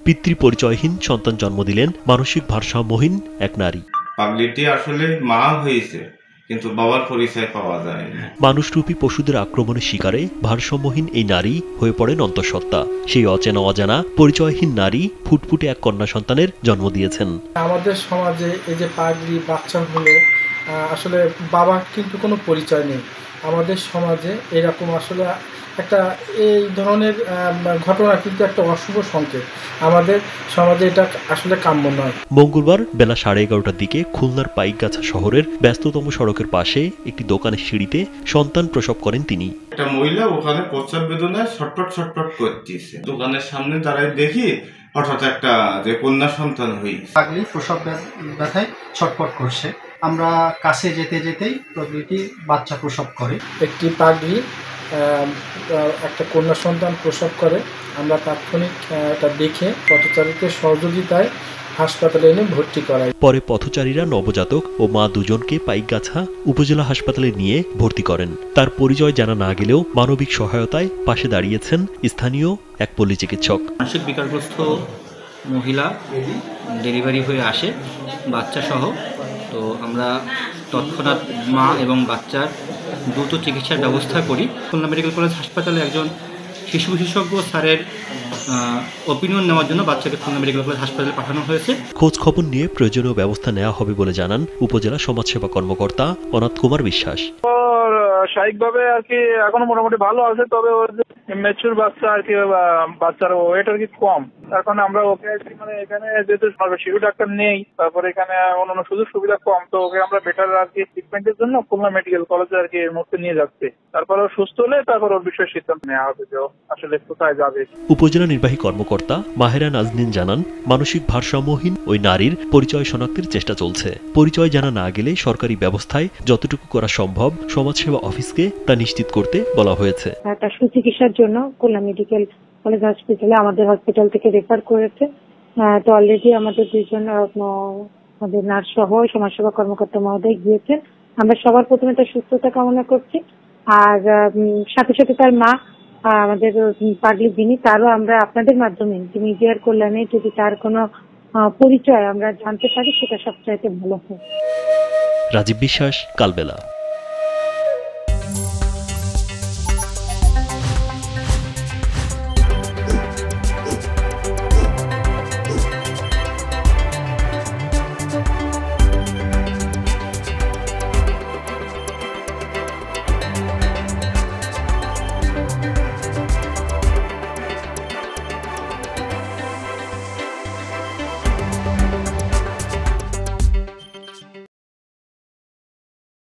পিতৃ পরিচয়হীন সন্তান জন্ম দিলেন মানসিক ভারসাম্যহীন এক নারী। পাগলিটি আসলে মা হয়েছে, কিন্তু বাবার পরিচয় পাওয়া যায় না। মানুষরূপী পশুদের আক্রমণের শিকারে ভারসাম্যহীন এই নারী হয়ে পড়েন অন্তঃসত্ত্বা। সেই অচেনা অজানা পরিচয়হীন নারী ফুটফুটে এক কন্যা সন্তানের জন্ম দিয়েছেন। আমাদের সমাজে এই যে পাগলি বাচ্চা হলো, আসলে বাবা কিন্তু কোনো পরিচয় নেই। আমাদের সমাজে এরকম আসলে একটা এই ধরনের ঘটনা কিন্তু একটা অশুভ সংকেত। আমাদের সমাজে এটা আসলে কাম্য নয়। মঙ্গলবার বেলা 11:30টার দিকে খুলনার পাইকগাছা শহরের ব্যস্ততম সড়কের পাশে একটি দোকানের সিঁড়িতে সন্তান প্রসব করেন তিনি। একটা মহিলা ওখানে প্রস্রাব বেদনায় ছটফট করতেছে। দোকানের সামনে দাঁড়ায় দেখি হঠাৎ একটা যে কন্যা সন্তান হয়েছে। পাগলি প্রসব ব্যথায় ছটফট করছে। আমরা কাছে যেতে যেতেই পাগলিটি বাচ্চা প্রসব করে। একটি পাগলি একটা কন্যা সন্তান প্রসব করে। আমরা তাৎক্ষণিক এটা দেখে পথচারীদের সহযোগিতায় হাসপাতালে এনে ভর্তি করাই। পরে পথচারীরা নবজাতক ও মা দুজনকে পাইকগাছা উপজেলা হাসপাতালে নিয়ে ভর্তি করেন। তার পরিচয় জানা না গেলেও মানবিক সহায়তায় পাশে দাঁড়িয়েছেন স্থানীয় এক পল্লী চিকিৎসক। মানসিক বিকারগ্রস্ত মহিলা ডেলিভারি হয়ে আসে বাচ্চা সহ। তো আমরা তৎক্ষণাৎ মা এবং বাচ্চার দ্রুত চিকিৎসার ব্যবস্থা করি। খুলনা মেডিকেল কলেজ হাসপাতালে একজন শিশু বিশেষজ্ঞ স্যারের ওপিনিয়ন নেওয়ার জন্য বাচ্চাকে খুলনা মেডিকেল কলেজ হাসপাতালে পাঠানো হয়েছে। খোঁজ খবর নিয়ে প্রয়োজনীয় ব্যবস্থা নেওয়া হবে বলে জানান উপজেলা সমাজসেবা কর্মকর্তা অনাথ কুমার বিশ্বাস। শারীরিকভাবে আর কি এখনো মোটামুটি ভালো আছে, তবে ওর যে ম্যাচিউর বাচ্চা আর কি, বাচ্চার ওয়েট আর কি কম। এখন আমরা ওকে মানে এখানে যেহেতু শিশু ডাক্তার নেই, তারপরে এখানে অন্যান্য সুযোগ সুবিধা কম, তো ওকে আমরা বেটার আর কি ট্রিটমেন্টের জন্য খুলনা মেডিকেল কলেজে আর কি এই মুহূর্তে নিয়ে যাচ্ছি। তারপর ও সুস্থ হলে তারপর ওর বিষয়ে সিদ্ধান্ত নেওয়া হবে যে আসলে কোথায় যাবে। উপজেলা নির্বাহী কর্মকর্তা মাহেরা নাজনীন জানান, মানসিক ভারসাম্যহীন ওই নারীর পরিচয় শনাক্তের চেষ্টা চলছে। পরিচয় জানা না গেলে সরকারি ব্যবস্থায় যতটুকু করা সম্ভব সমাজসেবা অফিসকে তা নিশ্চিত করতে বলা হয়েছে। তার সুচিকিৎসার জন্য খুলনা মেডিকেল কলেজ হসপিটালে আমাদের হসপিটাল থেকে রেফার করেছে। তো অলরেডি আমাদের দুইজন আমাদের নার্স সহ সমাজসেবা কর্মকর্তা মহোদয় গিয়েছেন। আমরা সবার প্রথমে তার সুস্থতা কামনা করছি, আর সাথে সাথে তার মা আমাদের পাগলি যিনি, তারও আমরা আপনাদের মাধ্যমে মিডিয়ার কল্যাণে যদি তার কোনো পরিচয় আমরা জানতে পারি সেটা সবচাইতে ভালো হয়। রাজীব বিশ্বাস, কালবেলা।